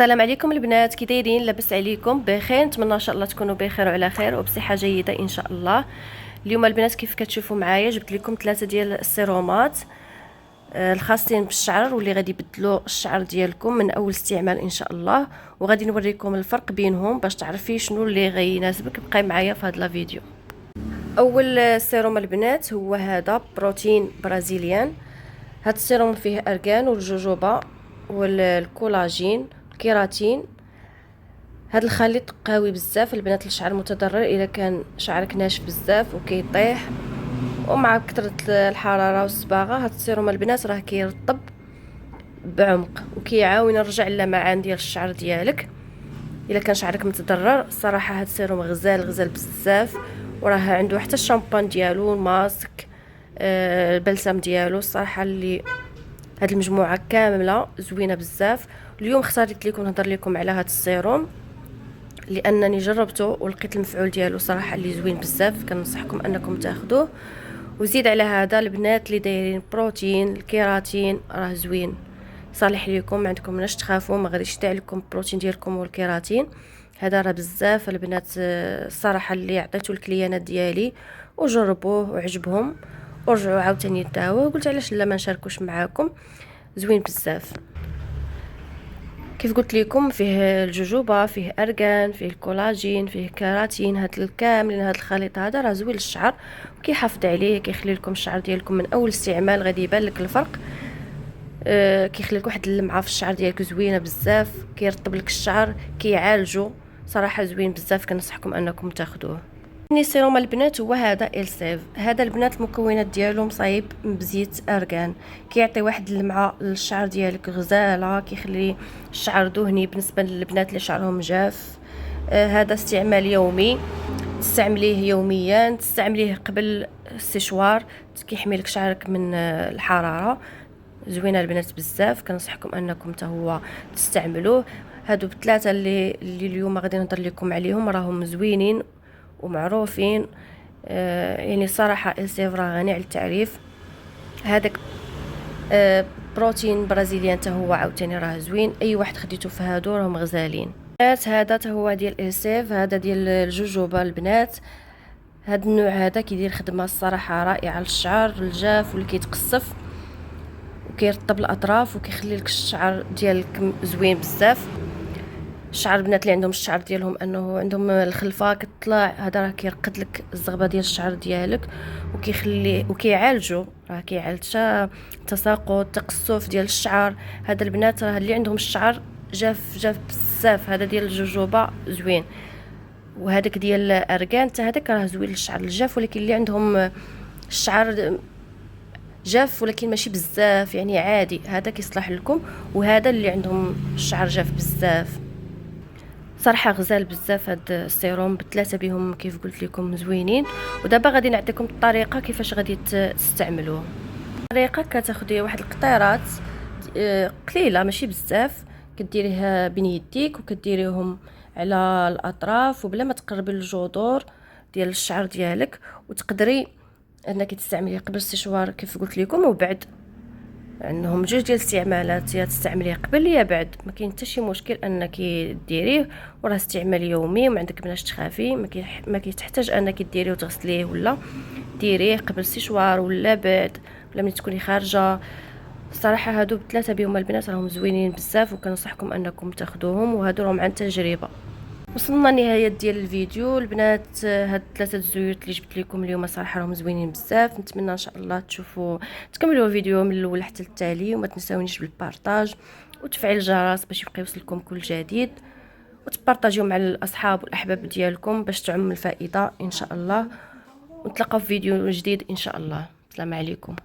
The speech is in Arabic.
السلام عليكم البنات، كي دايرين؟ لاباس عليكم؟ بخير؟ نتمنى ان شاء الله تكونوا بخير وعلى خير وبصحه جيده ان شاء الله. اليوم البنات كيف كتشوفوا معايا جبت لكم 3 ديال السيرومات الخاصين بالشعر واللي غادي يبدلوا الشعر ديالكم من اول استعمال ان شاء الله، وغادي نوريكم الفرق بينهم باش تعرفي شنو اللي غيناسبك. بقاي معايا في هذا الفيديو. اول سيروم البنات هو هذا بروتين برازيليان. هذا السيروم فيه ارغان والجوجوبا والكولاجين كيراتين. هذا الخليط قوي بزاف البنات للشعر المتضرر اذا كان شعرك ناشف بزاف وكيطيح ومع كثره الحراره والصباغه. هذا السيروم البنات راه كيرطب بعمق وكيعاون يرجع اللمعان ديال الشعر ديالك اذا كان شعرك متضرر. الصراحه هذا السيروم غزال بزاف، وراه عنده حتى الشامبان ديالو، الماسك، البلسم ديالو. الصراحه اللي هاد المجموعه كامله زوينه بزاف. اليوم اختاريت لكم نهضر لكم على هذا السيروم لانني جربته ولقيت المفعول ديالو صراحه اللي زوين بزاف، كننصحكم انكم تاخذوه. وزيد على هذا البنات اللي دايرين بروتين الكيراتين راه زوين صالح ليكم، ما عندكم مناش تخافوا، ما غاديش يضيع لكم البروتين ديالكم والكيراتين. هذا راه بزاف البنات الصراحه اللي عطيته الكليانات ديالي وجربوه وعجبهم ورجعوا عاوتاني يداوه، قلت علاش لا ما نشاركوش معاكم. زوين بزاف كيف قلت لكم، فيه الجوجوبا، فيه ارغان، فيه الكولاجين، فيه كيراتين. هاد الكاملين هاد الخليط هذا راه زوين للشعر وكيحافظ عليه، كيخلي لكم الشعر ديالكم من اول استعمال غادي يبان لك الفرق. كيخلي لك واحد اللمعه في الشعر ديالك زوينه بزاف، كيرطب لك الشعر، كيعالجو. صراحه زوين بزاف، كنصحكم انكم تاخذوه. ثاني سيروم البنات هو هذا إلسيف. هذا البنات المكونات ديالو مصايب بزيت ارغان، كيعطي واحد اللمعه للشعر ديالك غزاله، كيخلي الشعر دهني بالنسبه للبنات اللي شعرهم جاف. هذا استعمال يومي، تستعمليه يوميا، تستعمليه قبل السشوار، كيحمي لك شعرك من الحراره. زوينه البنات بزاف، كنصحكم انكم حتى هو تستعملوه. هادو بثلاثه اللي اليوم غادي نهضر لكم عليهم راهم زوينين ومعروفين. يعني صراحه إلسيف راه غني على التعريف. هذاك بروتين برازيليان حتى هو عاوتاني راه زوين، اي واحد خديتو في هادو راهم غزالين. هذا حتى هو ديال إلسيف، هذا ديال الجوجوبا البنات. هذا النوع هذا كيدير خدمه الصراحه رائعه للشعر الجاف واللي كيتقصف وكيرطب الاطراف وكيخلي لك الشعر ديالك زوين بزاف. الشعر البنات اللي عندهم الشعر ديالهم انه عندهم الخلفه كتطلع، هذا راه كيرقد لك الزغبه ديال الشعر ديالك وكيخلي وكيعالجو، راه كيعالج تساقط تقصف ديال الشعر. هذا البنات راه اللي عندهم الشعر جاف بزاف، هذا ديال الجوجوبا زوين، وهذاك ديال ارغان حتى هذاك راه زوين للشعر الجاف، ولكن اللي عندهم الشعر جاف ولكن ماشي بزاف يعني عادي هذا كيصلح لكم. وهذا اللي عندهم الشعر جاف بزاف. صراحه غزال بزاف هاد السيروم بثلاثه بهم كيف قلت لكم زوينين. ودابا غادي نعطيكم الطريقه كيفاش غادي تستعملوه. الطريقه كتاخدي واحد القطيرات قليله ماشي بزاف، كديريها بين يديك وكديريهم على الاطراف وبلا ما تقربي الجذور ديال الشعر ديالك، وتقدري انك تستعمليه قبل السشوار كيف قلت لكم وبعد. عندهم جوج ديال الاستعمالات، يا تستعمليه قبل يا بعد، ما كاين حتى شي مشكل انك ديريه، وراه استعمال يومي وما عندك مناش تخافي. ما كيتحتاج انك ديريه وتغسليه، ولا ديريه قبل السشوار ولا بعد ولا ملي تكوني خارجه. الصراحه هادو بثلاثه بهم البنات راهم زوينين بزاف وكنصحكم انكم تاخذوهم، وهادو راهم عن تجربه. وصلنا لنهايه ديال الفيديو البنات. هاد ثلاثه الزيوت اللي جبت لكم اليوم صراحه راهم زوينين بزاف. نتمنى ان شاء الله تكملوا الفيديو من الاول حتى التالي، وما تنساونيش بالبارطاج وتفعيل الجرس باش يبقى يوصلكم كل جديد، وتبارطاجيو مع الاصحاب والاحباب ديالكم باش تعم الفائده ان شاء الله. ونتلاقاو في فيديو جديد ان شاء الله. السلام عليكم.